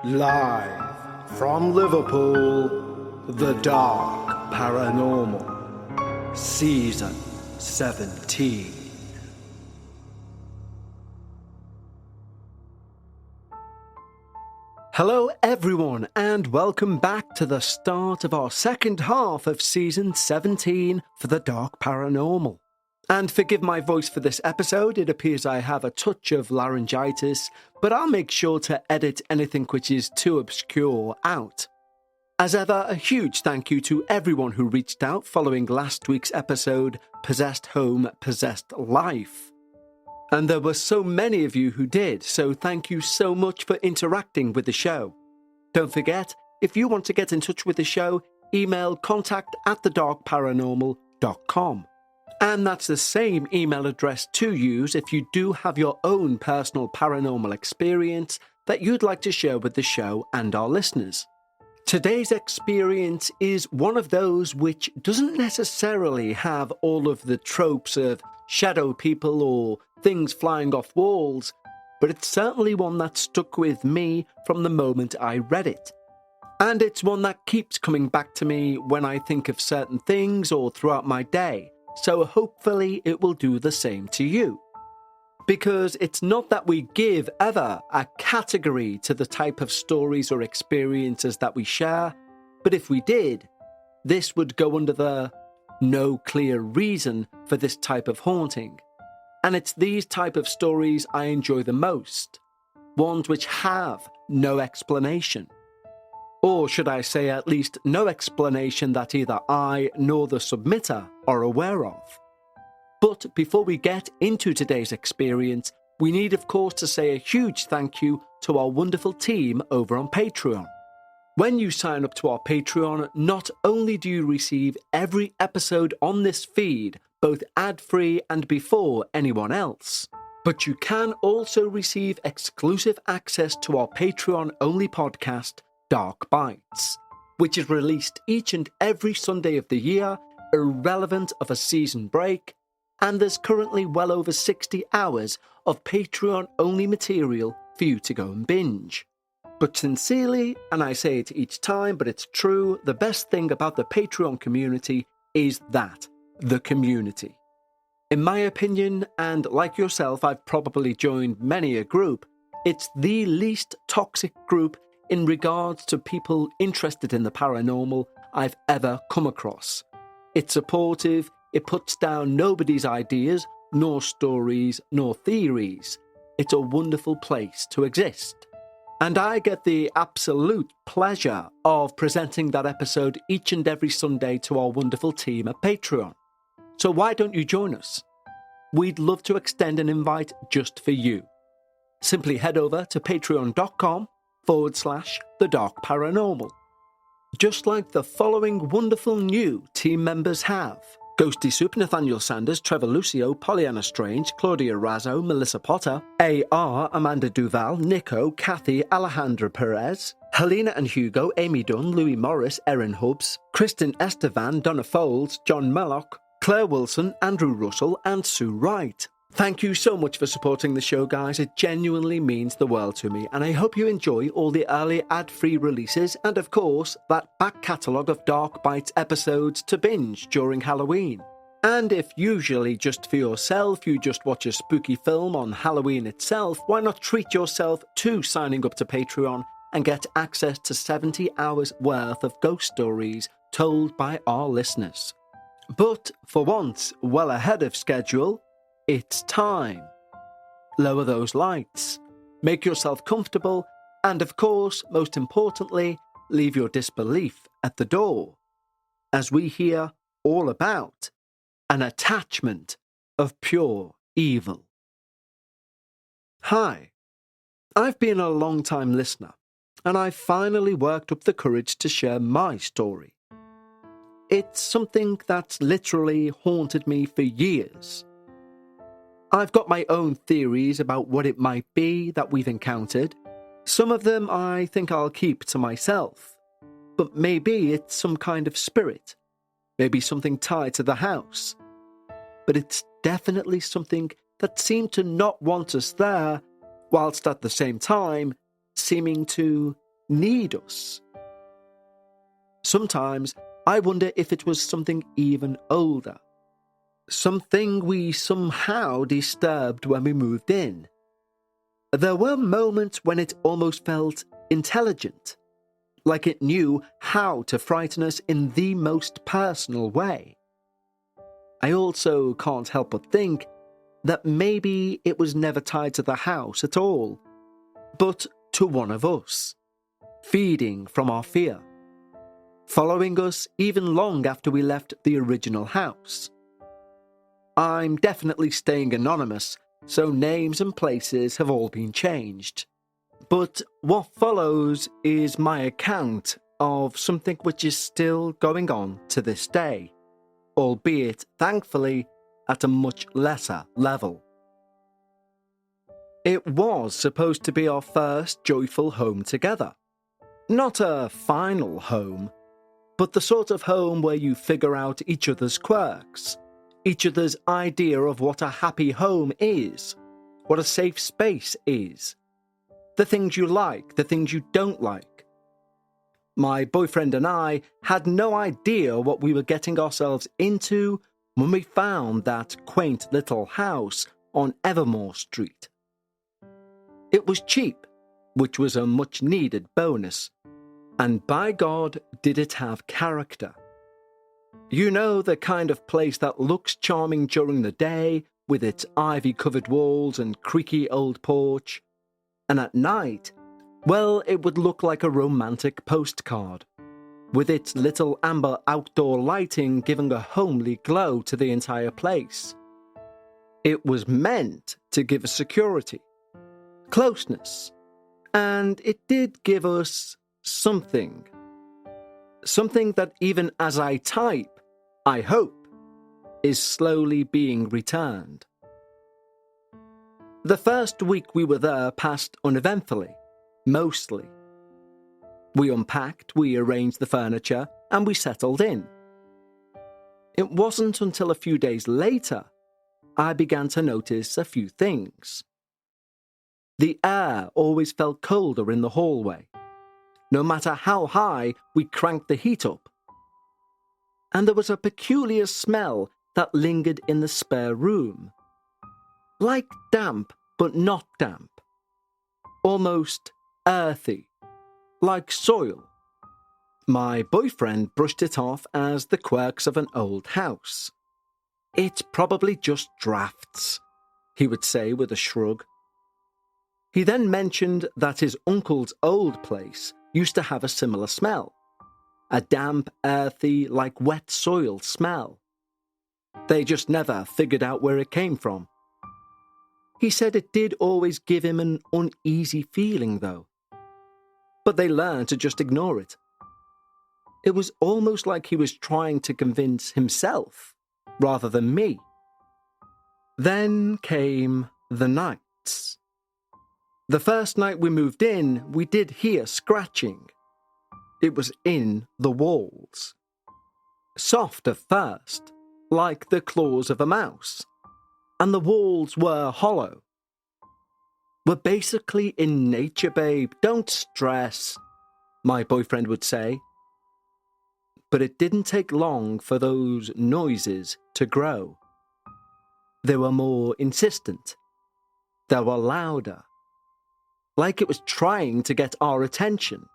Live from Liverpool, The Dark Paranormal, Season 17. Hello everyone, and welcome back to the start of our second half of Season 17 for The Dark Paranormal. And forgive my voice for this episode, it appears I have a touch of laryngitis, but I'll make sure to edit anything which is too obscure out. As ever, a huge thank you to everyone who reached out following last week's episode, Possessed Home, Possessed Life. And there were so many of you who did, so thank you so much for interacting with the show. Don't forget, if you want to get in touch with the show, email contact@thedarkparanormal.com. And that's the same email address to use if you do have your own personal paranormal experience that you'd like to share with the show and our listeners. Today's experience is one of those which doesn't necessarily have all of the tropes of shadow people or things flying off walls, but it's certainly one that stuck with me from the moment I read it. And it's one that keeps coming back to me when I think of certain things or throughout my day. So hopefully it will do the same to you. Because it's not that we give ever a category to the type of stories or experiences that we share, but if we did, this would go under the no clear reason for this type of haunting. And it's these type of stories I enjoy the most, ones which have no explanation. Or should I say at least no explanation that either I nor the submitter are aware of. But before we get into today's experience, we need of course to say a huge thank you to our wonderful team over on Patreon. When you sign up to our Patreon, not only do you receive every episode on this feed, both ad-free and before anyone else, but you can also receive exclusive access to our Patreon-only podcast, Dark Bites, which is released each and every Sunday of the year, irrelevant of a season break, and there's currently well over 60 hours of Patreon-only material for you to go and binge. But sincerely, and I say it each time, but it's true, the best thing about the Patreon community is that, the community. In my opinion, and like yourself, I've probably joined many a group, it's the least toxic group in regards to people interested in the paranormal I've ever come across. It's supportive, it puts down nobody's ideas, nor stories, nor theories. It's a wonderful place to exist. And I get the absolute pleasure of presenting that episode each and every Sunday to our wonderful team at Patreon. So why don't you join us? We'd love to extend an invite just for you. Simply head over to patreon.com/The Dark Paranormal. Just like the following wonderful new team members have: Ghosty Soup, Nathaniel Sanders, Trevor Lucio, Pollyanna Strange, Claudia Razzo, Melissa Potter, AR, Amanda Duval, Nico, Kathy, Alejandra Perez, Helena and Hugo, Amy Dunn, Louis Morris, Erin Hubbs, Kristen Estevan, Donna Foles, John Mallock, Claire Wilson, Andrew Russell, and Sue Wright. Thank you so much for supporting the show, guys. It genuinely means the world to me, and I hope you enjoy all the early ad-free releases and, of course, that back catalogue of Dark Bites episodes to binge during Halloween. And if usually just for yourself you just watch a spooky film on Halloween itself, why not treat yourself to signing up to Patreon and get access to 70 hours worth of ghost stories told by our listeners. But for once, well ahead of schedule, it's time. Lower those lights, make yourself comfortable, and of course, most importantly, leave your disbelief at the door, as we hear all about an attachment of pure evil. Hi, I've been a long-time listener, and I've finally worked up the courage to share my story. It's something that's literally haunted me for years. I've got my own theories about what it might be that we've encountered. Some of them I think I'll keep to myself. But maybe it's some kind of spirit. Maybe something tied to the house. But it's definitely something that seemed to not want us there, whilst at the same time seeming to need us. Sometimes I wonder if it was something even older. Something we somehow disturbed when we moved in. There were moments when it almost felt intelligent, like it knew how to frighten us in the most personal way. I also can't help but think that maybe it was never tied to the house at all, but to one of us, feeding from our fear, following us even long after we left the original house. I'm definitely staying anonymous, so names and places have all been changed. But what follows is my account of something which is still going on to this day, albeit, thankfully, at a much lesser level. It was supposed to be our first joyful home together. Not a final home, but the sort of home where you figure out each other's quirks, each other's idea of what a happy home is, what a safe space is, the things you like, the things you don't like. My boyfriend and I had no idea what we were getting ourselves into when we found that quaint little house on Evermore Street. It was cheap, which was a much-needed bonus, and by God, did it have character. You know, the kind of place that looks charming during the day, with its ivy-covered walls and creaky old porch, and at night, well, it would look like a romantic postcard, with its little amber outdoor lighting giving a homely glow to the entire place. It was meant to give us security, closeness, and it did give us something. Something that even as I type, I hope, is slowly being returned. The first week we were there passed uneventfully, mostly. We unpacked, we arranged the furniture, and we settled in. It wasn't until a few days later I began to notice a few things. The air always felt colder in the hallway, no matter how high we cranked the heat up. And there was a peculiar smell that lingered in the spare room. Like damp, but not damp. Almost earthy, like soil. My boyfriend brushed it off as the quirks of an old house. It's probably just drafts, he would say with a shrug. He then mentioned that his uncle's old place used to have a similar smell. A damp, earthy, like wet soil smell. They just never figured out where it came from. He said it did always give him an uneasy feeling, though. But they learned to just ignore it. It was almost like he was trying to convince himself, rather than me. Then came the nights. The first night we moved in, we did hear scratching. It was in the walls. Soft at first, like the claws of a mouse. And the walls were hollow. We're basically in nature, babe. Don't stress, my boyfriend would say. But it didn't take long for those noises to grow. They were more insistent. They were louder. Like it was trying to get our attention.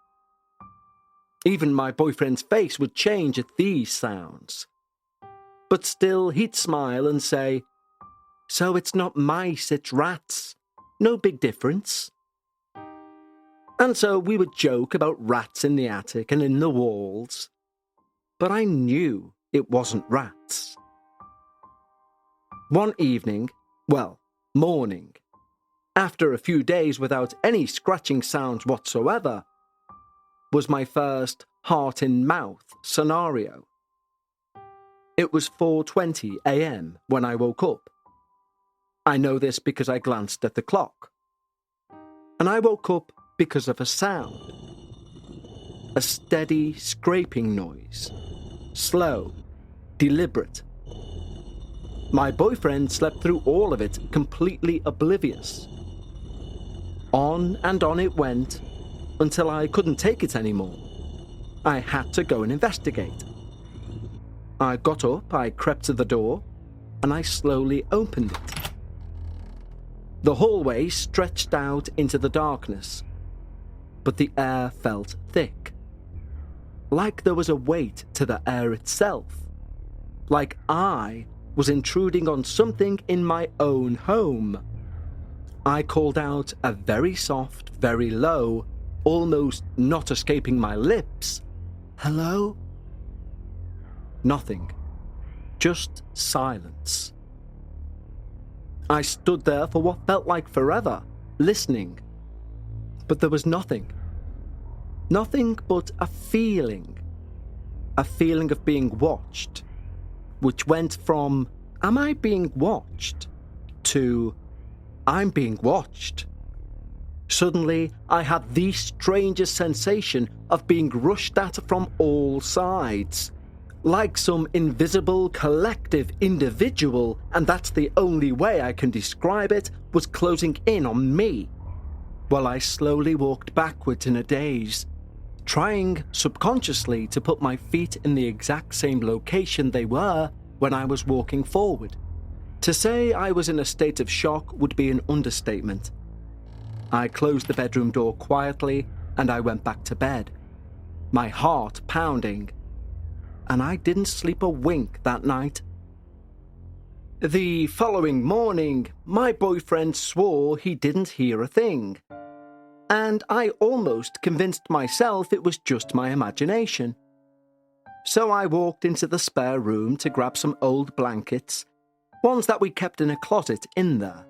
Even my boyfriend's face would change at these sounds. But still, he'd smile and say, "So it's not mice, it's rats. No big difference." And so we would joke about rats in the attic and in the walls. But I knew it wasn't rats. One evening, morning, after a few days without any scratching sounds whatsoever, was my first heart-in-mouth scenario. It was 4:20 a.m. when I woke up. I know this because I glanced at the clock. And I woke up because of a sound. A steady scraping noise. Slow, deliberate. My boyfriend slept through all of it completely oblivious. On and on it went, until I couldn't take it anymore. I had to go and investigate. I got up, I crept to the door, and I slowly opened it. The hallway stretched out into the darkness, but the air felt thick. Like there was a weight to the air itself. Like I was intruding on something in my own home. I called out a very soft, very low, almost not escaping my lips, "Hello?" Nothing. Just silence. I stood there for what felt like forever, listening. But there was nothing. Nothing but a feeling. A feeling of being watched, which went from, "Am I being watched?" to, "I'm being watched." Suddenly, I had the strangest sensation of being rushed at from all sides. Like some invisible collective individual, and that's the only way I can describe it, was closing in on me. While I slowly walked backwards in a daze, trying subconsciously to put my feet in the exact same location they were when I was walking forward. To say I was in a state of shock would be an understatement. I closed the bedroom door quietly and I went back to bed, my heart pounding, and I didn't sleep a wink that night. The following morning, my boyfriend swore he didn't hear a thing, and I almost convinced myself it was just my imagination. So I walked into the spare room to grab some old blankets, ones that we kept in a closet in there.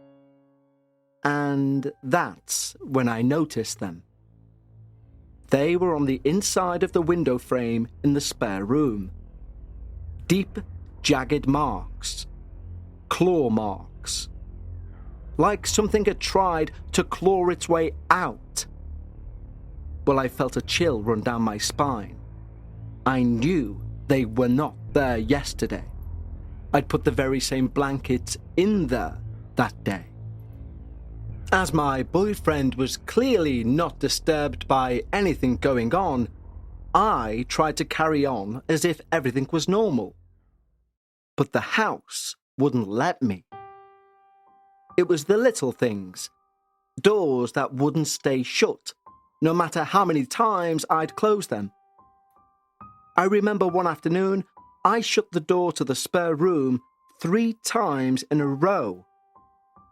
And that's when I noticed them. They were on the inside of the window frame in the spare room. Deep, jagged marks. Claw marks. Like something had tried to claw its way out. Well, I felt a chill run down my spine. I knew they were not there yesterday. I'd put the very same blankets in there that day. As my boyfriend was clearly not disturbed by anything going on, I tried to carry on as if everything was normal. But the house wouldn't let me. It was the little things. Doors that wouldn't stay shut, no matter how many times I'd close them. I remember one afternoon, I shut the door to the spare room 3 times in a row,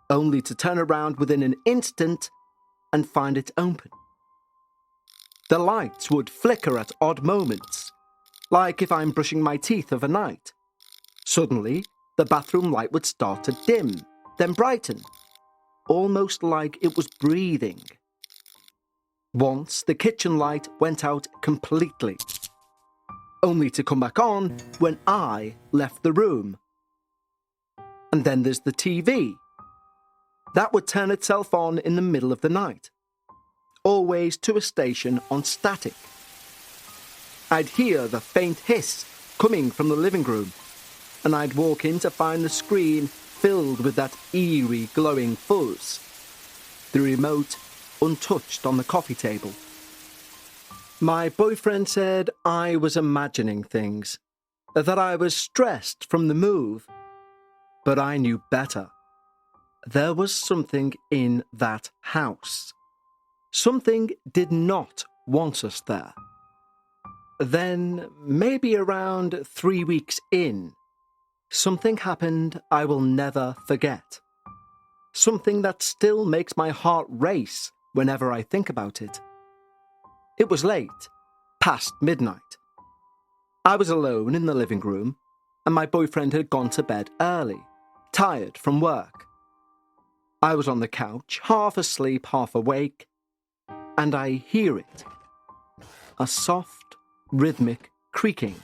only to turn around within an instant and find it open. The lights would flicker at odd moments, like if I'm brushing my teeth of a night. Suddenly, the bathroom light would start to dim, then brighten, almost like it was breathing. Once, the kitchen light went out completely, only to come back on when I left the room. And then there's the TV. That would turn itself on in the middle of the night, always to a station on static. I'd hear the faint hiss coming from the living room, and I'd walk in to find the screen filled with that eerie glowing fuzz. The remote untouched on the coffee table. My boyfriend said I was imagining things, that I was stressed from the move, but I knew better. There was something in that house. Something did not want us there. Then, maybe around 3 weeks in, something happened I will never forget. Something that still makes my heart race whenever I think about it. It was late, past midnight. I was alone in the living room, and my boyfriend had gone to bed early, tired from work. I was on the couch, half asleep, half awake, and I hear it. A soft, rhythmic creaking.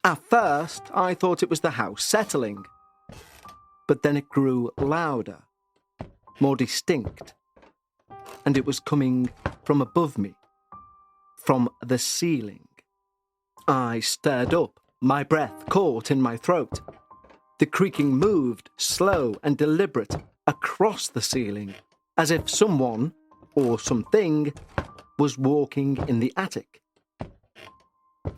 At first, I thought it was the house settling, but then it grew louder, more distinct, and it was coming from above me, from the ceiling. I stared up, my breath caught in my throat. The creaking moved, slow and deliberate, across the ceiling, as if someone, or something was walking in the attic.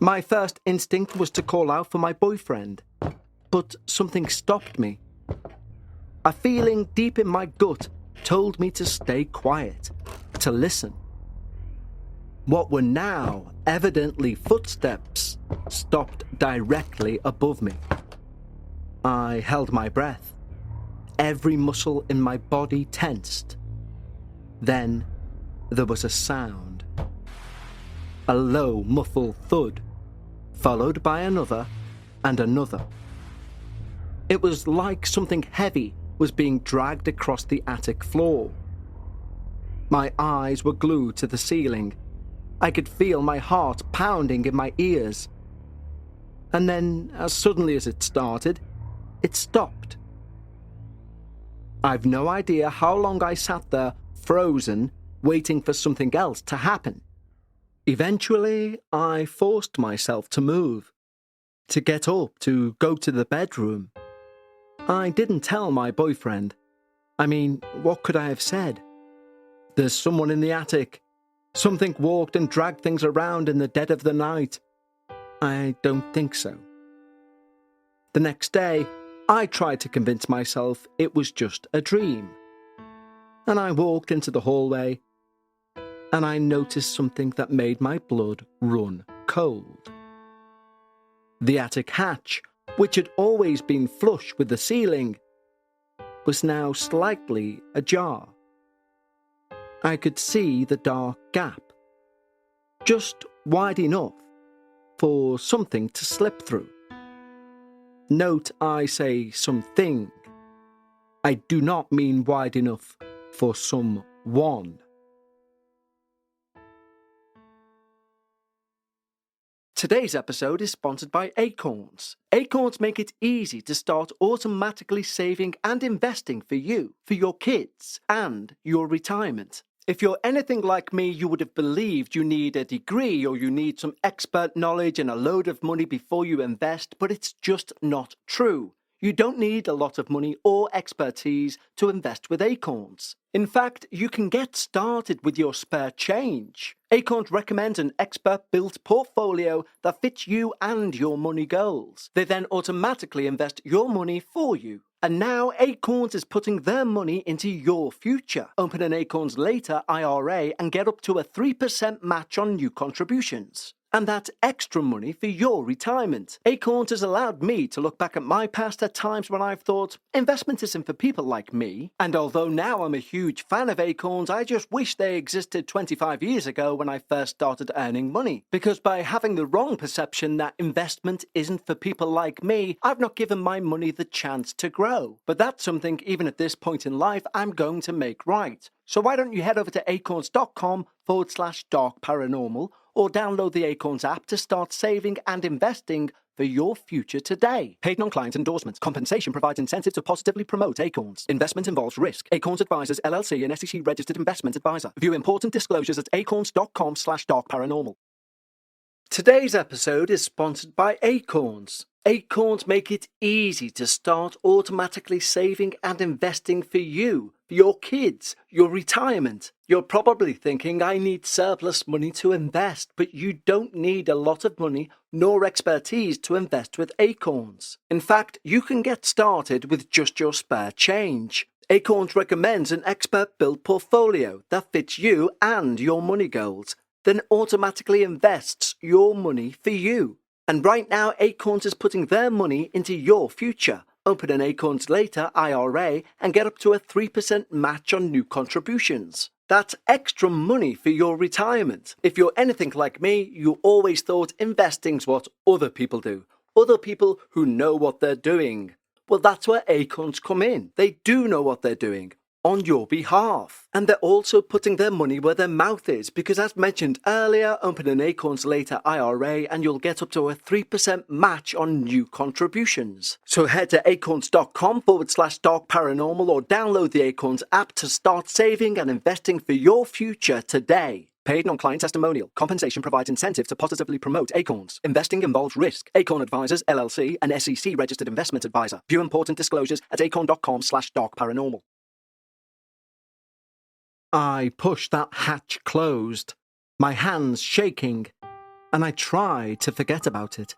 My first instinct was to call out for my boyfriend, but something stopped me. A feeling deep in my gut told me to stay quiet, to listen. What were now evidently footsteps stopped directly above me. I held my breath. Every muscle in my body tensed. Then there was a sound. A low, muffled thud, followed by another and another. It was like something heavy was being dragged across the attic floor. My eyes were glued to the ceiling. I could feel my heart pounding in my ears. And then, as suddenly as it started, it stopped. I've no idea how long I sat there, frozen, waiting for something else to happen. Eventually, I forced myself to move, to get up, to go to the bedroom. I didn't tell my boyfriend. I mean, what could I have said? There's someone in the attic. Something walked and dragged things around in the dead of the night. I don't think so. The next day, I tried to convince myself it was just a dream. And I walked into the hallway, and I noticed something that made my blood run cold. The attic hatch, which had always been flush with the ceiling, was now slightly ajar. I could see the dark gap, just wide enough for something to slip through. Note I say something. I do not mean wide enough for someone. Today's episode is sponsored by Acorns. Acorns make it easy to start automatically saving and investing for you, for your kids, and your retirement. If you're anything like me, you would have believed you need a degree or you need some expert knowledge and a load of money before you invest, but it's just not true. You don't need a lot of money or expertise to invest with Acorns. In fact, you can get started with your spare change. Acorns recommends an expert-built portfolio that fits you and your money goals. They then automatically invest your money for you. And now Acorns is putting their money into your future. Open an Acorns Later IRA and get up to a 3% match on new contributions. And that's extra money for your retirement. Acorns has allowed me to look back at my past at times when I've thought, investment isn't for people like me. And although now I'm a huge fan of Acorns, I just wish they existed 25 years ago when I first started earning money. Because by having the wrong perception that investment isn't for people like me, I've not given my money the chance to grow. But that's something, even at this point in life, I'm going to make right. So why don't you head over to acorns.com/Dark Paranormal or download the Acorns app to start saving and investing for your future today. Paid non-client endorsements. Compensation provides incentive to positively promote Acorns. Investment involves risk. Acorns Advisors, LLC, an SEC-registered investment advisor. View important disclosures at acorns.com/Dark Paranormal. Today's episode is sponsored by Acorns. Acorns make it easy to start automatically saving and investing for you, for your kids, your retirement. You're probably thinking, I need surplus money to invest, but you don't need a lot of money nor expertise to invest with Acorns. In fact, you can get started with just your spare change. Acorns recommends an expert-built portfolio that fits you and your money goals, then automatically invests your money for you. And right now, Acorns is putting their money into your future. Open an Acorns Later IRA and get up to a 3% match on new contributions. That's extra money for your retirement. If you're anything like me, you always thought investing's what other people do. Other people who know what they're doing. Well, that's where Acorns come in. They do know what they're doing on your behalf. And they're also putting their money where their mouth is, because as mentioned earlier, open an Acorns Later IRA and you'll get up to a 3% match on new contributions. So head to acorns.com/Dark Paranormal or download the Acorns app to start saving and investing for your future today. Paid non-client testimonial. Compensation provides incentive to positively promote Acorns. Investing involves risk. Acorn Advisors, LLC, an SEC-registered investment advisor. View important disclosures at acorn.com/Dark Paranormal. I pushed that hatch closed, my hands shaking, and I tried to forget about it.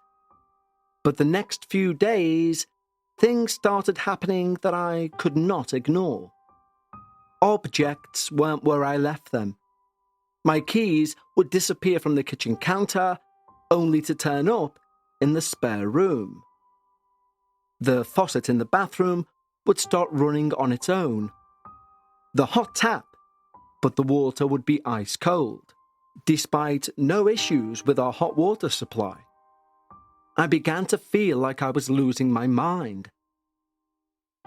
But the next few days, things started happening that I could not ignore. Objects weren't where I left them. My keys would disappear from the kitchen counter, only to turn up in the spare room. The faucet in the bathroom would start running on its own. The hot tap, but the water would be ice cold, despite no issues with our hot water supply. I began to feel like I was losing my mind.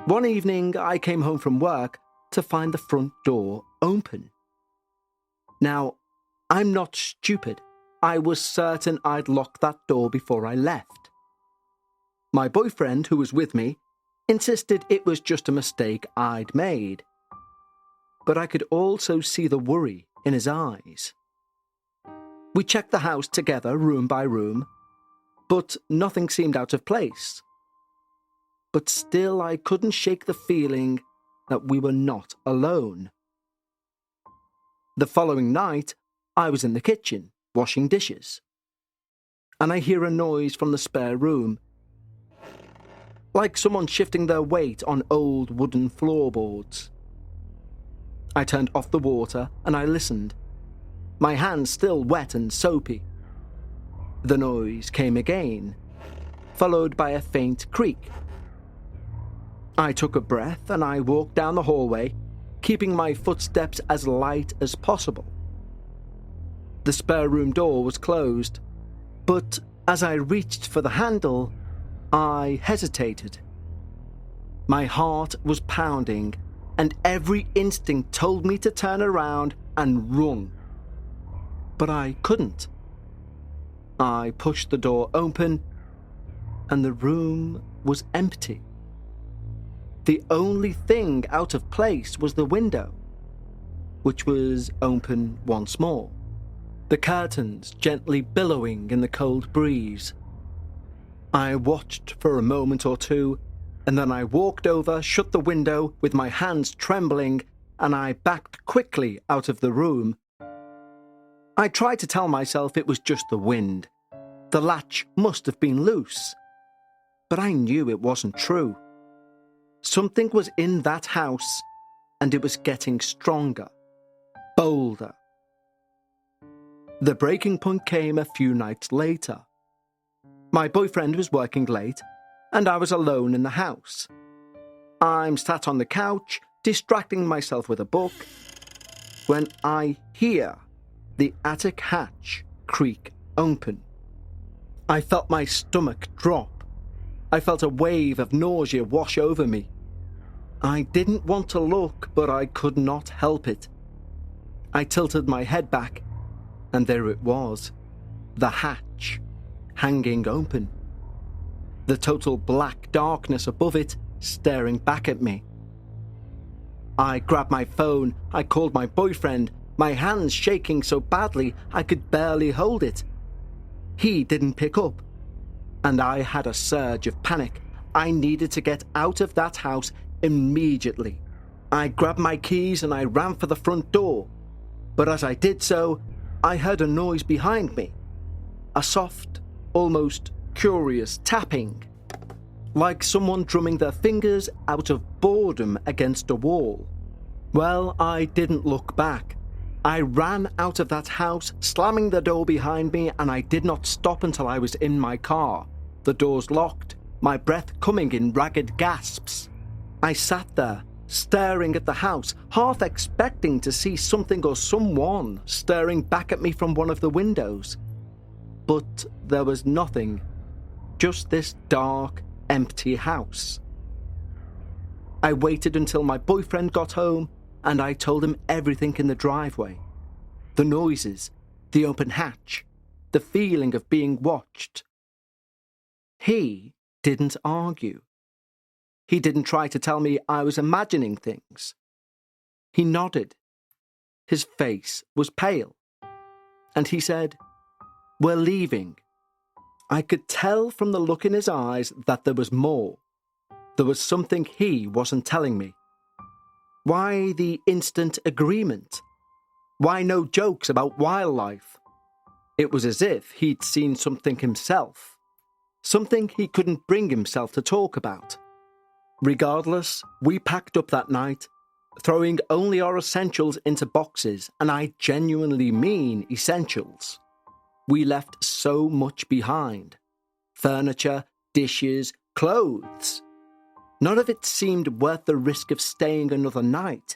One evening, I came home from work to find the front door open. Now, I'm not stupid. I was certain I'd locked that door before I left. My boyfriend, who was with me, insisted it was just a mistake I'd made. But I could also see the worry in his eyes. We checked the house together, room by room, but nothing seemed out of place. But still, I couldn't shake the feeling that we were not alone. The following night, I was in the kitchen, washing dishes, and I hear a noise from the spare room, like someone shifting their weight on old wooden floorboards. I turned off the water and I listened, my hands still wet and soapy. The noise came again, followed by a faint creak. I took a breath and I walked down the hallway, keeping my footsteps as light as possible. The spare room door was closed, but as I reached for the handle, I hesitated. My heart was pounding, and every instinct told me to turn around and run. But I couldn't. I pushed the door open, and the room was empty. The only thing out of place was the window, which was open once more, the curtains gently billowing in the cold breeze. I watched for a moment or two, and then I walked over, shut the window with my hands trembling, and I backed quickly out of the room. I tried to tell myself it was just the wind. The latch must have been loose. But I knew it wasn't true. Something was in that house, and it was getting stronger, bolder. The breaking point came a few nights later. My boyfriend was working late, and I was alone in the house. I'm sat on the couch, distracting myself with a book, when I hear the attic hatch creak open. I felt my stomach drop. I felt a wave of nausea wash over me. I didn't want to look, but I could not help it. I tilted my head back, and there it was, the hatch, hanging open. The total black darkness above it staring back at me. I grabbed my phone, I called my boyfriend, my hands shaking so badly I could barely hold it. He didn't pick up, and I had a surge of panic. I needed to get out of that house immediately. I grabbed my keys and I ran for the front door, but as I did so, I heard a noise behind me. A soft, almost curious tapping, like someone drumming their fingers out of boredom against a wall. Well, I didn't look back. I ran out of that house, slamming the door behind me, and I did not stop until I was in my car, the doors locked, my breath coming in ragged gasps. I sat there, staring at the house, half expecting to see something or someone staring back at me from one of the windows. But there was nothing, just this dark, empty house. I waited until my boyfriend got home, and I told him everything in the driveway. The noises, the open hatch, the feeling of being watched. He didn't argue. He didn't try to tell me I was imagining things. He nodded. His face was pale. And he said, "We're leaving." I could tell from the look in his eyes that there was more. There was something he wasn't telling me. Why the instant agreement? Why no jokes about wildlife? It was as if he'd seen something himself, something he couldn't bring himself to talk about. Regardless, we packed up that night, throwing only our essentials into boxes, and I genuinely mean essentials. We left so much behind. Furniture, dishes, clothes. None of it seemed worth the risk of staying another night.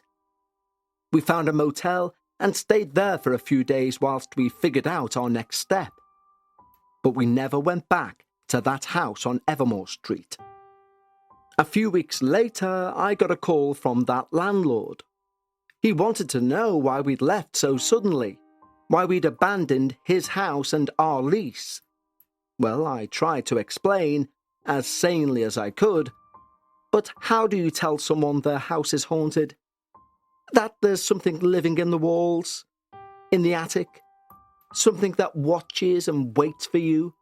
We found a motel and stayed there for a few days whilst we figured out our next step. But we never went back to that house on Evermore Street. A few weeks later, I got a call from that landlord. He wanted to know why we'd left so suddenly, why we'd abandoned his house and our lease. Well, I tried to explain, as sanely as I could, but how do you tell someone their house is haunted? That there's something living in the walls, in the attic, something that watches and waits for you?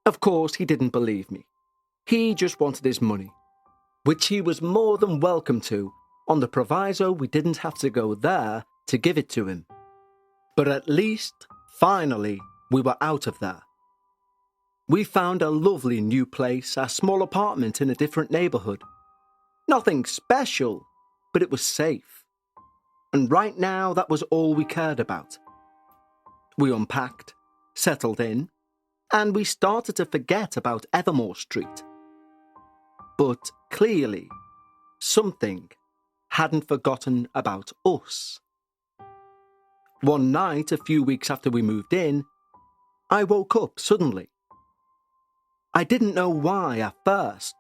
Of course, he didn't believe me. He just wanted his money, which he was more than welcome to, on the proviso we didn't have to go there to give it to him. But at least, finally, we were out of there. We found a lovely new place, a small apartment in a different neighbourhood. Nothing special, but it was safe. And right now, that was all we cared about. We unpacked, settled in, and we started to forget about Evermore Street. But clearly, something hadn't forgotten about us. One night, a few weeks after we moved in, I woke up suddenly. I didn't know why at first,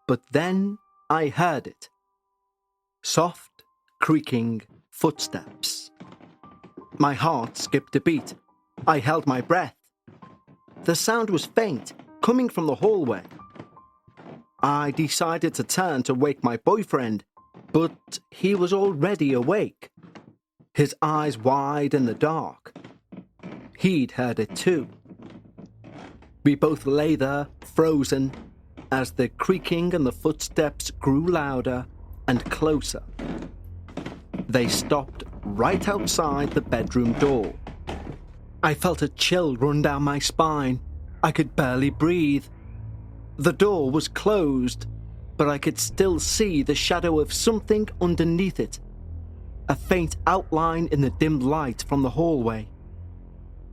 but then I heard it. Soft, creaking footsteps. My heart skipped a beat. I held my breath. The sound was faint, coming from the hallway. I decided to turn to wake my boyfriend, but he was already awake, his eyes wide in the dark. He'd heard it too. We both lay there, frozen, as the creaking and the footsteps grew louder and closer. They stopped right outside the bedroom door. I felt a chill run down my spine. I could barely breathe. The door was closed, but I could still see the shadow of something underneath it, a faint outline in the dim light from the hallway.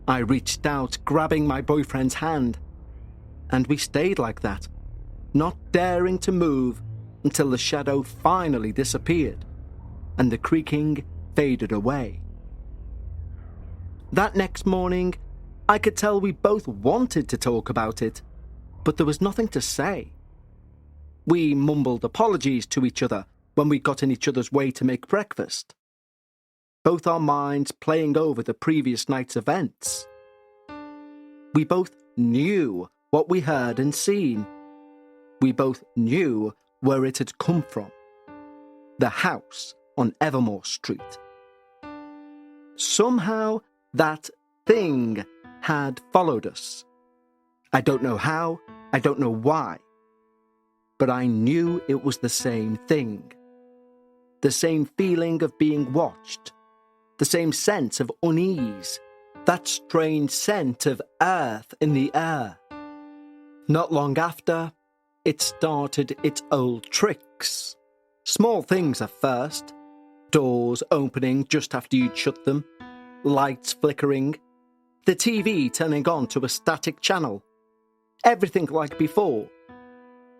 I reached out, grabbing my boyfriend's hand, and we stayed like that, not daring to move until the shadow finally disappeared and the creaking faded away. That next morning, I could tell we both wanted to talk about it, but there was nothing to say. We mumbled apologies to each other when we got in each other's way to make breakfast, both our minds playing over the previous night's events. We both knew what we heard and seen. We both knew where it had come from. The house on Evermore Street. Somehow, that thing had followed us. I don't know how, I don't know why, but I knew it was the same thing. The same feeling of being watched, the same sense of unease, that strange scent of earth in the air. Not long after, it started its old tricks. Small things at first. Doors opening just after you'd shut them, lights flickering, the TV turning on to a static channel. Everything like before.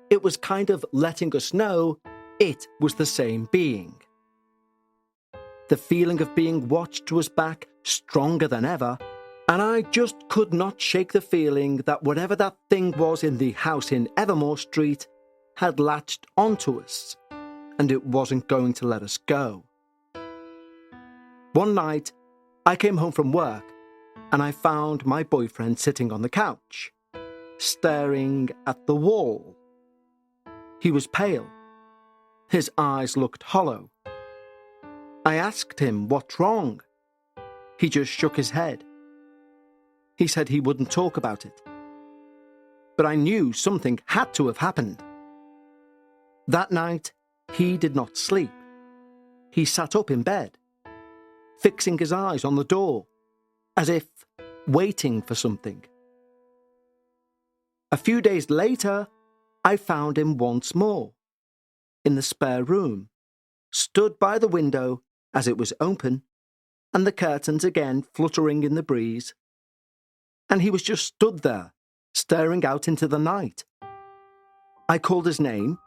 It was kind of letting us know it was the same being. The feeling of being watched was back, stronger than ever, and I just could not shake the feeling that whatever that thing was in the house in Evermore Street had latched onto us, and it wasn't going to let us go. One night, I came home from work, and I found my boyfriend sitting on the couch, staring at the wall. He was pale. His eyes looked hollow. I asked him what's wrong. He just shook his head. He said he wouldn't talk about it. But I knew something had to have happened. That night, he did not sleep. he sat up in bed, fixing his eyes on the door, as if waiting for something. A few days later, I found him once more, in the spare room, stood by the window as it was open, and the curtains again fluttering in the breeze. And he was just stood there, staring out into the night. I called his name.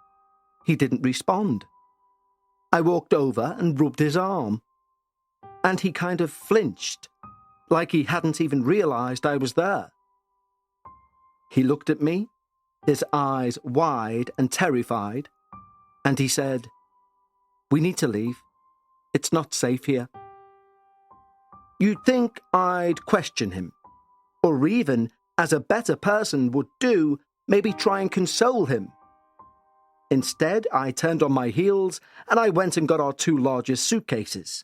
He didn't respond. I walked over and rubbed his arm, and he kind of flinched, like he hadn't even realized I was there. He looked at me, his eyes wide and terrified, and he said, "We need to leave. It's not safe here." You'd think I'd question him, or even, as a better person would do, maybe try and console him. Instead, I turned on my heels and I went and got our two largest suitcases.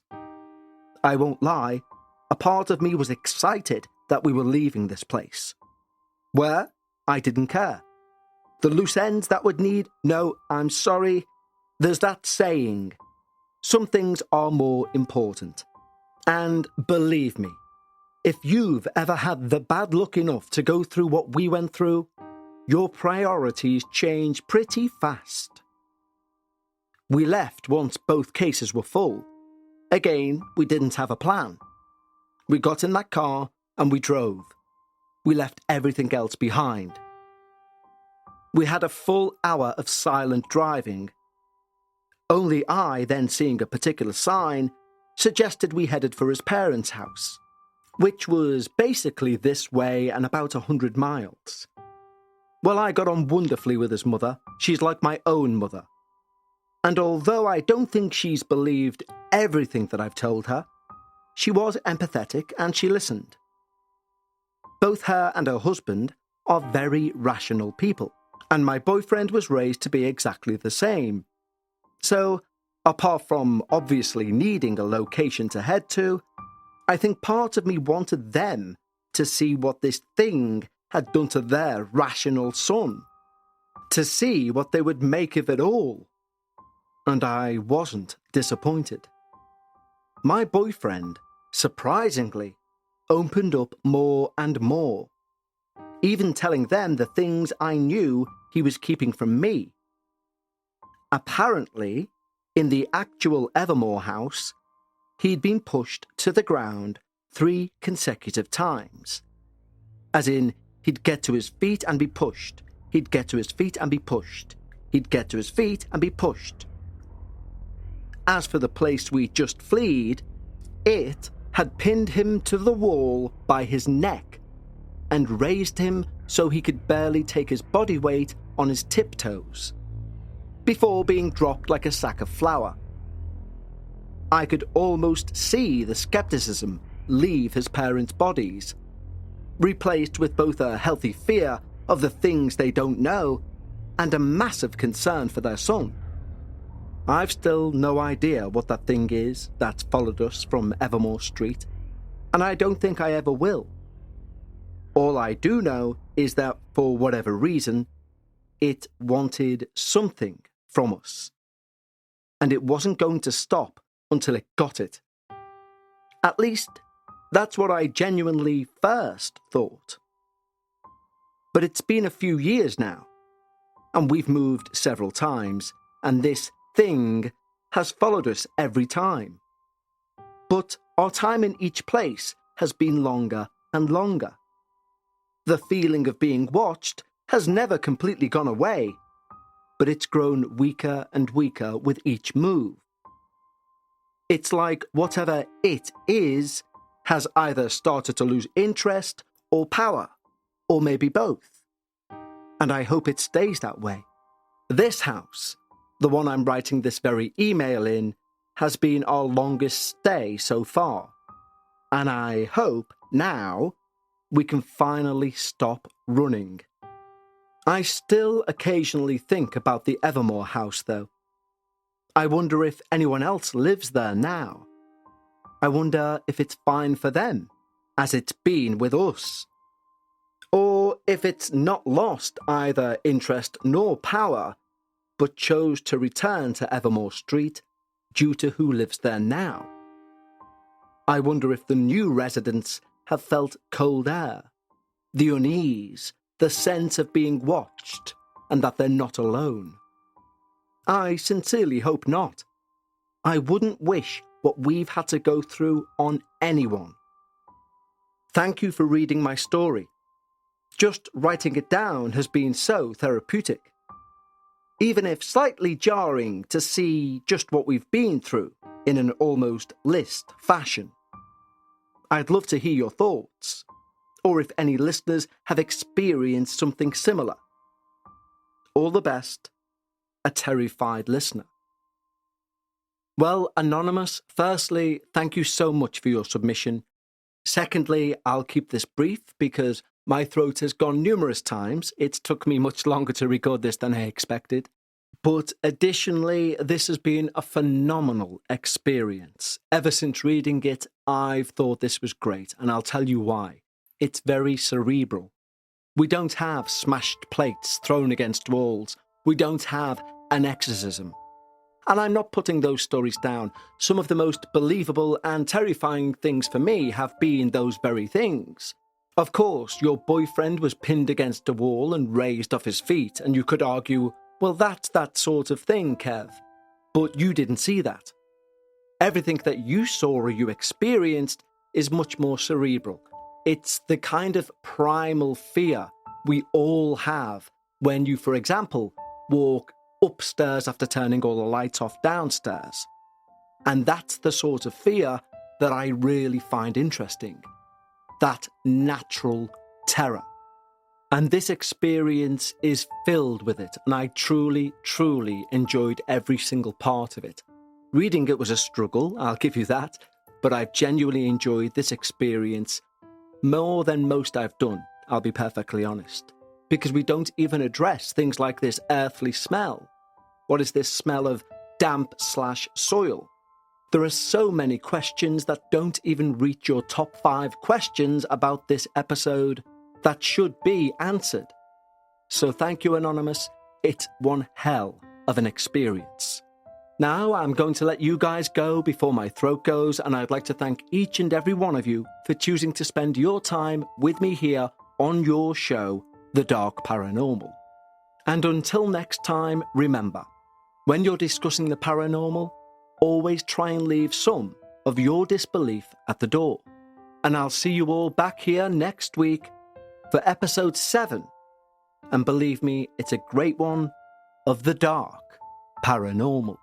I won't lie, a part of me was excited that we were leaving this place. Where? I didn't care. The loose ends that would need, no, I'm sorry, there's that saying, some things are more important. And believe me, if you've ever had the bad luck enough to go through what we went through, your priorities change pretty fast. We left once both cases were full. Again, we didn't have a plan. We got in that car and we drove. We left everything else behind. We had a full hour of silent driving. Only I, then seeing a particular sign, suggested we headed for his parents' house, which was basically this way and about 100 miles. Well, I got on wonderfully with his mother. She's like my own mother. And although I don't think she's believed everything that I've told her, she was empathetic and she listened. Both her and her husband are very rational people, and my boyfriend was raised to be exactly the same. So, apart from obviously needing a location to head to, I think part of me wanted them to see what this thing had done to their rational son, to see what they would make of it all. And I wasn't disappointed. My boyfriend, surprisingly, opened up more and more, even telling them the things I knew he was keeping from me. Apparently, in the actual Evermore house, he'd been pushed to the ground 3 consecutive times. As in, he'd get to his feet and be pushed. He'd get to his feet and be pushed. He'd get to his feet and be pushed. As for the place we just fled, it had pinned him to the wall by his neck and raised him so he could barely take his body weight on his tiptoes, before being dropped like a sack of flour. I could almost see the skepticism leave his parents' bodies, replaced with both a healthy fear of the things they don't know and a massive concern for their son. I've still no idea what that thing is that's followed us from Evermore Street, and I don't think I ever will. All I do know is that, for whatever reason, it wanted something from us, and it wasn't going to stop until it got it. At least, that's what I genuinely first thought. But it's been a few years now, and we've moved several times, and this thing has followed us every time. But our time in each place has been longer and longer. The feeling of being watched has never completely gone away, but it's grown weaker and weaker with each move. It's like whatever it is has either started to lose interest or power, or maybe both. And I hope it stays that way. This house, the one I'm writing this very email in, has been our longest stay so far. And I hope now we can finally stop running. I still occasionally think about the Evermore house, though. I wonder if anyone else lives there now. I wonder if it's fine for them, as it's been with us. Or if it's not lost either interest nor power, but chose to return to Evermore Street due to who lives there now. I wonder if the new residents have felt cold air, the unease, the sense of being watched, and that they're not alone. I sincerely hope not. I wouldn't wish what we've had to go through on anyone. Thank you for reading my story. Just writing it down has been so therapeutic. Even if slightly jarring to see just what we've been through in an almost list fashion. I'd love to hear your thoughts, or if any listeners have experienced something similar. All the best, a terrified listener. Well, Anonymous, firstly, thank you so much for your submission. Secondly, I'll keep this brief because my throat has gone numerous times. It's took me much longer to record this than I expected. But additionally, this has been a phenomenal experience. Ever since reading it, I've thought this was great, and I'll tell you why. It's very cerebral. We don't have smashed plates thrown against walls. We don't have an exorcism. And I'm not putting those stories down. Some of the most believable and terrifying things for me have been those very things. Of course, your boyfriend was pinned against a wall and raised off his feet, and you could argue, well, that's that sort of thing, Kev. But you didn't see that. Everything that you saw or you experienced is much more cerebral. It's the kind of primal fear we all have when you, for example, walk upstairs after turning all the lights off downstairs. And that's the sort of fear that I really find interesting. That natural terror. And this experience is filled with it, and I truly, truly enjoyed every single part of it. Reading it was a struggle, I'll give you that, but I've genuinely enjoyed this experience more than most I've done, I'll be perfectly honest. Because we don't even address things like this earthly smell. What is this smell of damp/soil? There are so many questions that don't even reach your top 5 questions about this episode that should be answered. So thank you, Anonymous. It's one hell of an experience. Now I'm going to let you guys go before my throat goes, and I'd like to thank each and every one of you for choosing to spend your time with me here on your show, The Dark Paranormal. And until next time, remember, when you're discussing the paranormal, always try and leave some of your disbelief at the door. And I'll see you all back here next week for episode 7. And believe me, it's a great one of The Dark Paranormal.